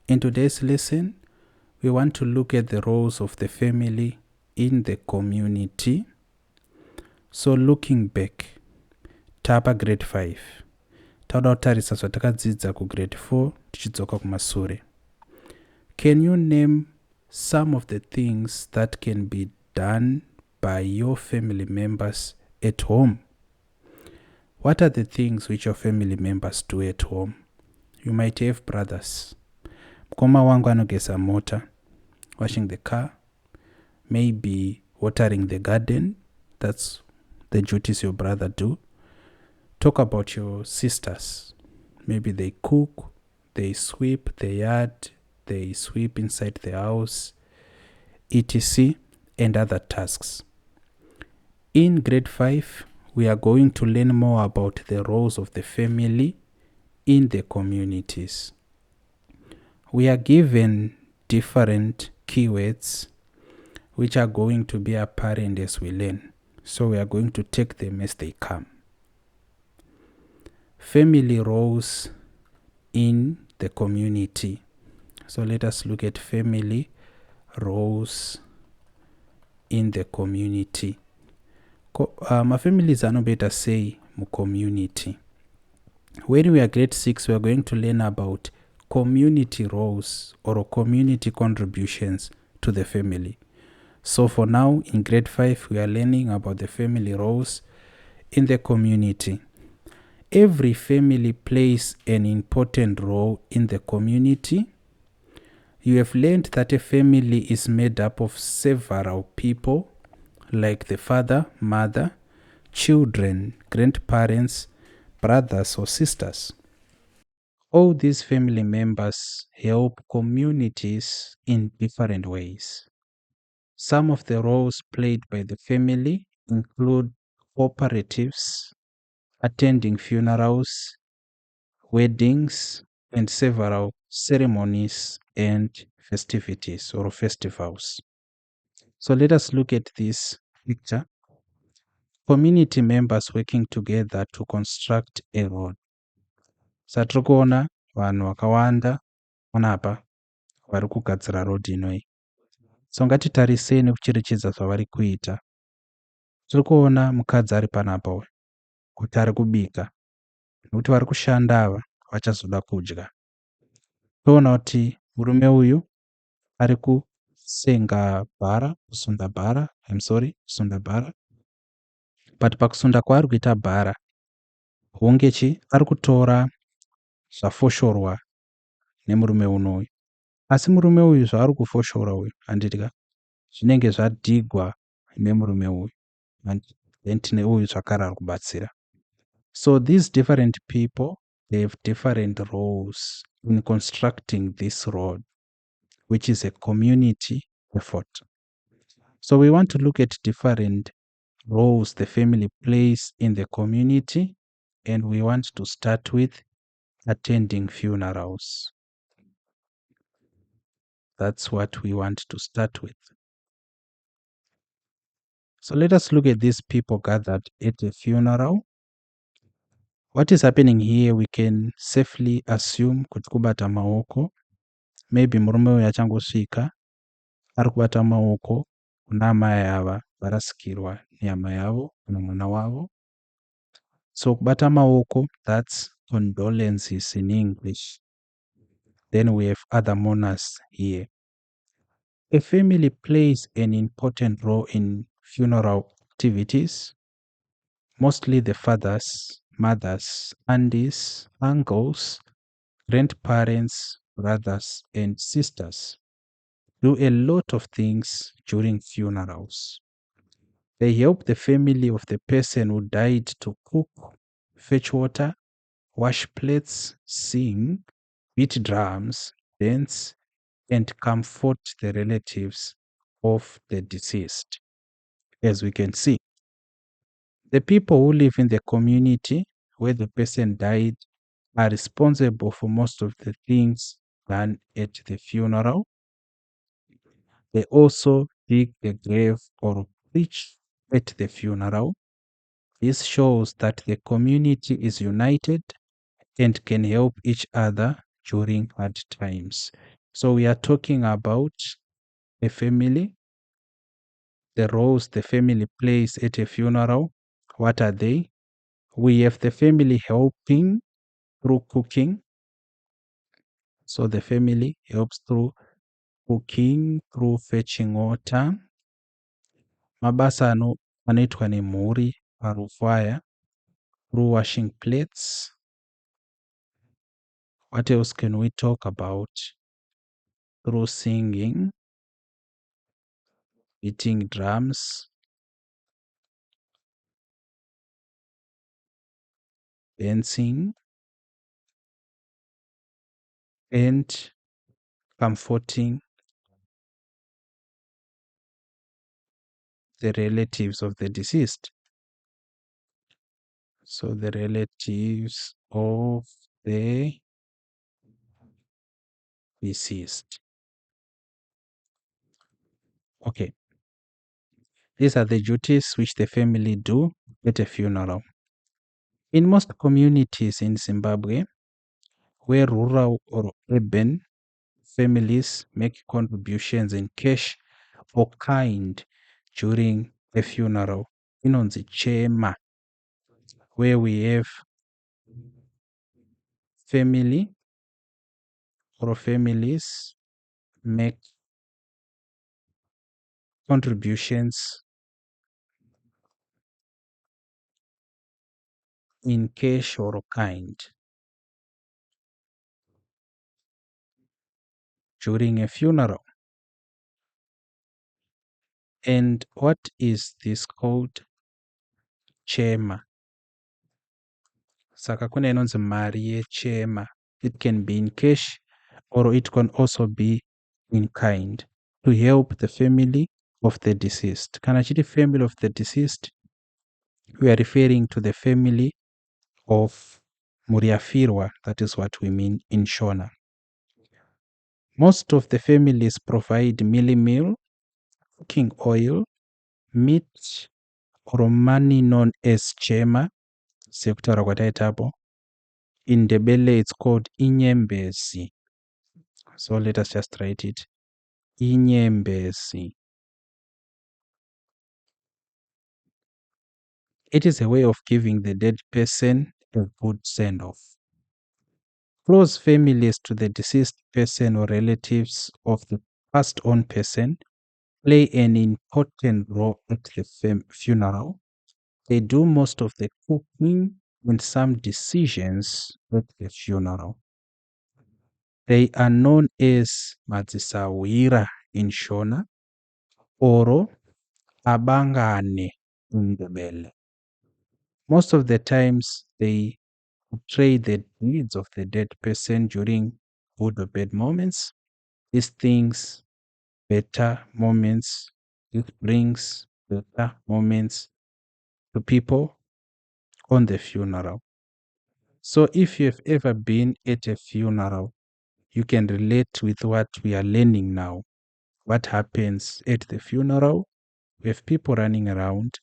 In today's lesson, we want to look at the roles of the family in the community. So looking back, tapa grade 5. Tauda kutarisa zvatakadzidza kugrade 4 tichidzoka kumasure. Can you name some of the things that can be done by your family members at home? What are the things which your family members do at home? You might have brothers. Mukoma wangu anogeza mota, washing the car, maybe watering the garden. That's the duties your brother do. Talk about your sisters. Maybe they cook, they sweep the yard, they sweep inside the house, etc. and other tasks. In grade 5, we are going to learn more about the roles of the family in the communities. We are given different keywords which are going to be apparent as we learn. So we are going to take them as they come. Family roles in the community. So let us look at family roles in the community. Mafamilies anobeta say mu community. When we are grade 6, we are going to learn about community roles or community contributions to the family. So for now, in grade 5, we are learning about the family roles in the community. Every family plays an important role in the community. You have learned that a family is made up of several people, like the father, mother, children, grandparents, brothers or sisters. All these family members help communities in different ways. Some of the roles played by the family include cooperatives, attending funerals, weddings, and several ceremonies and festivities or festivals. So let us look at this picture. Community members working together to construct a road. Satiri kuona vanhu vakawanda panapa vari kugadzira road inoi. So ngatitarisei nekucherechedza zvavari kuita. Tiri kuona mukadzi ari panapa kuti ari kubika nekuti vari kushanda ava vachazoda kudya. Toona kuti murume uyu ari kusunda bhara. But pakusunda kwaari kuita bhara, hongechi ari kutora zvafoshorwa nemurume unoyu. Asi murume uyu zvaari kufoshora uyu handitya zvinenge zvadhigwa nemurume uyu. Then tine uyu zvakare ari kubatsira. So these different people, they have different roles in constructing this road, which is a community effort. So we want to look at different roles the family plays in the community, and we want to start with attending funerals. That's what we want to start with. So let us look at these people gathered at a funeral. What is happening here, we can safely assume kuti kubata maoko. Maybe murume uyu achangosvika ari kubata maoko kuna amai ava varasikirwa nehama yavo kana mwana wavo. So kubata maoko, that's condolences in English. Then we have other mourners here. A family plays an important role in funeral activities. Mostly the fathers, mothers, aunties, uncles, grandparents, brothers, and sisters do a lot of things during funerals. They help the family of the person who died to cook, fetch water, wash plates, sing, beat drums, dance, and comfort the relatives of the deceased. As we can see, the people who live in the community where the person died are responsible for most of the things done at the funeral. They also dig the grave or preach at the funeral. This shows that the community is united and can help each other during hard times. So we are talking about a family, the roles the family plays at a funeral. What are they? We have the family helping through cooking. So the family helps through cooking, through fetching water. Mabasa anoitwa nemhuri parufu aya, through washing plates. What else can we talk about? Through singing, beating drums, dancing, and comforting the relatives of the deceased. So the relatives of the deceased. Okay. These are the duties which the family do at a funeral. In most communities in Zimbabwe, where rural or urban families make contributions in cash or kind during a funeral, inonzi chema, where we have family or families make contributions in cash or kind during a funeral. And what is this called? Chema. Saka kune inonzi mari yechema. It can be in cash or it can also be in kind to help the family of the deceased. Kana chiti family of the deceased, we are referring to the family of Muriafirwa. That is what we mean in Shona. Most of the families provide mealie meal, cooking oil, meat, or money known as chema. Sekutaura kwataita apo. In Ndebele, it's called inyembezi. So let us just write it. Inyembezi. It is a way of giving the dead person a good send-off. Close families to the deceased person or relatives of the passed on person play an important role at the funeral. They do most of the cooking and some decisions at the funeral. They are known as madzisawira in Shona or abangane in Ndebele. Most of the times they portray the needs of the dead person during good or bad moments. These things better moments. It brings better moments to people on the funeral. So if you have ever been at a funeral, you can relate with what we are learning now. What happens at the funeral? We have people running around.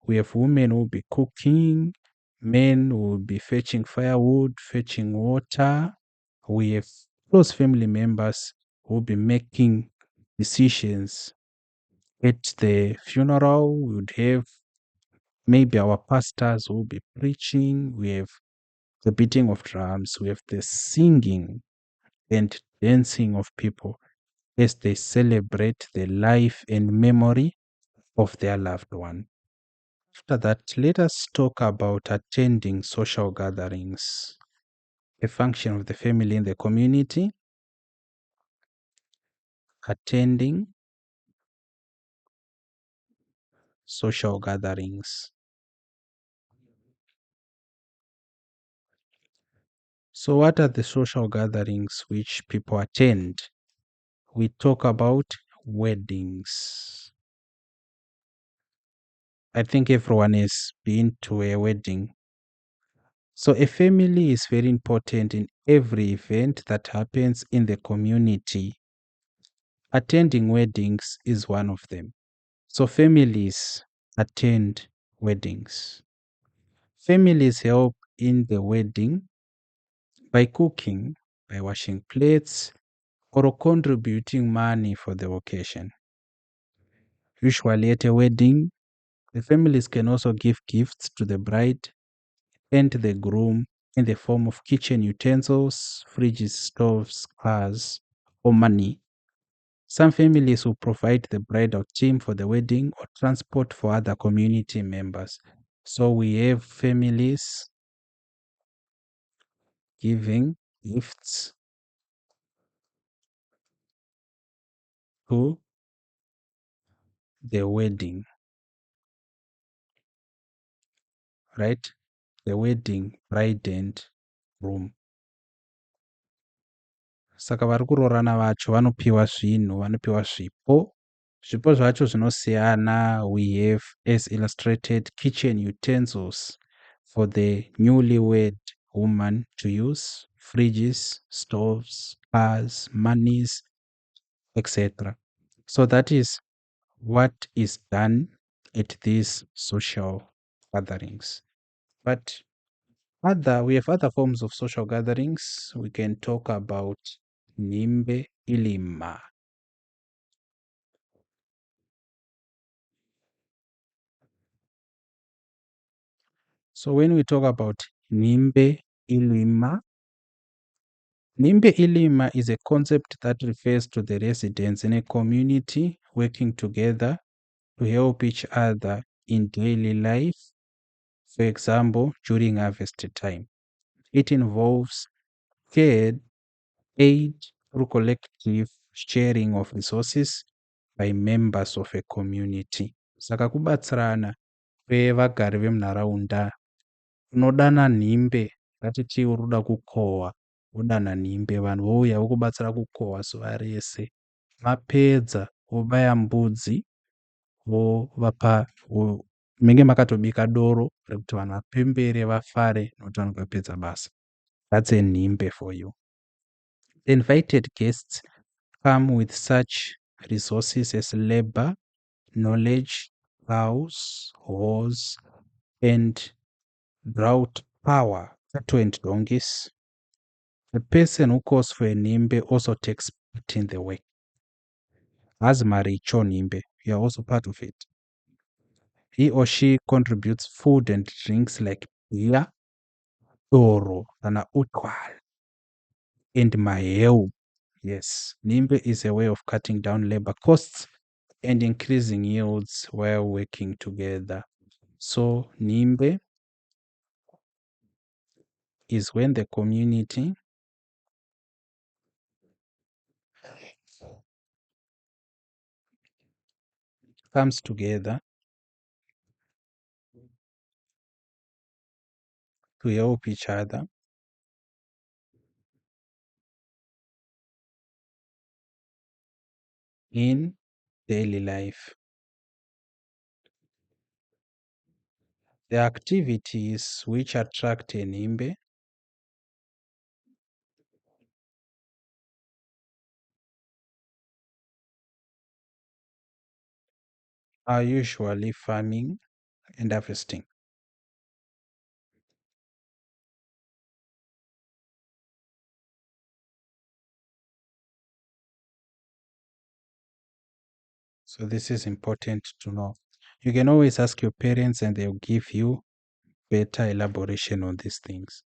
We have women who will be cooking, men who will be fetching firewood, fetching water. We have close family members who will be making decisions. At the funeral, we would have maybe our pastors who will be preaching. We have the beating of drums. We have the singing and dancing of people as they celebrate the life and memory of their loved one. After that, let us talk about attending social gatherings, a function of the family in the community. Attending social gatherings. So, what are the social gatherings which people attend? We talk about weddings. I think everyone has been to a wedding. So, a family is very important in every event that happens in the community. Attending weddings is one of them. So, families attend weddings. Families help in the wedding by cooking, by washing plates, or contributing money for the occasion. Usually at a wedding, the families can also give gifts to the bride and the groom in the form of kitchen utensils, fridges, stoves, cars, or money. Some families will provide the bridal team for the wedding or transport for other community members. So we have families giving gifts to the wedding, right? The wedding bride and groom. Saka vari kuroorana vacho vanopiwa zvinhu, vanopiwa zvipo. Zvipo zvacho zvinosiyana. We have, as illustrated, kitchen utensils for the newlywed woman to use, fridges, stoves, cars, monies, etc. So that is what is done at these social gatherings. But we have other forms of social gatherings. We can talk about Nimbe Ilima. So when we talk about Nimbe Ilima, Nimbe Ilima is a concept that refers to the residents in a community working together to help each other in daily life, for example, during harvest time. It involves shared aid through collective sharing of resources by members of a community. Saka kubatsirana kwevagari vemunharaunda, unodana nhimbe, ngatiti uri kuda kukohwa, wodana nhimbe, vanhu vouya vokubatsira kukohwa zuva rese. Mapedza wobaya mbudzi, vovapa, munenge makatobika doro rekuti vanhu vapembere vafare nokuti vanenge vapedza basa. That's a nhimbe for you. The invited guests come with such resources as labor, knowledge, cows, horse, and drought power, cattle and donkeys. The person who calls for a nimbe also takes part in the work. As Maricho Nimbe, you are also part of it. He or she contributes food and drinks like beer, doro, and utwal, and maheu. Yes, Nimbe is a way of cutting down labor costs and increasing yields while working together. So Nimbe is when the community comes together to help each other in daily life. The activities which attract a Nimbe are usually farming and harvesting. So this is important to know. You can always ask your parents and they'll give you better elaboration on these things.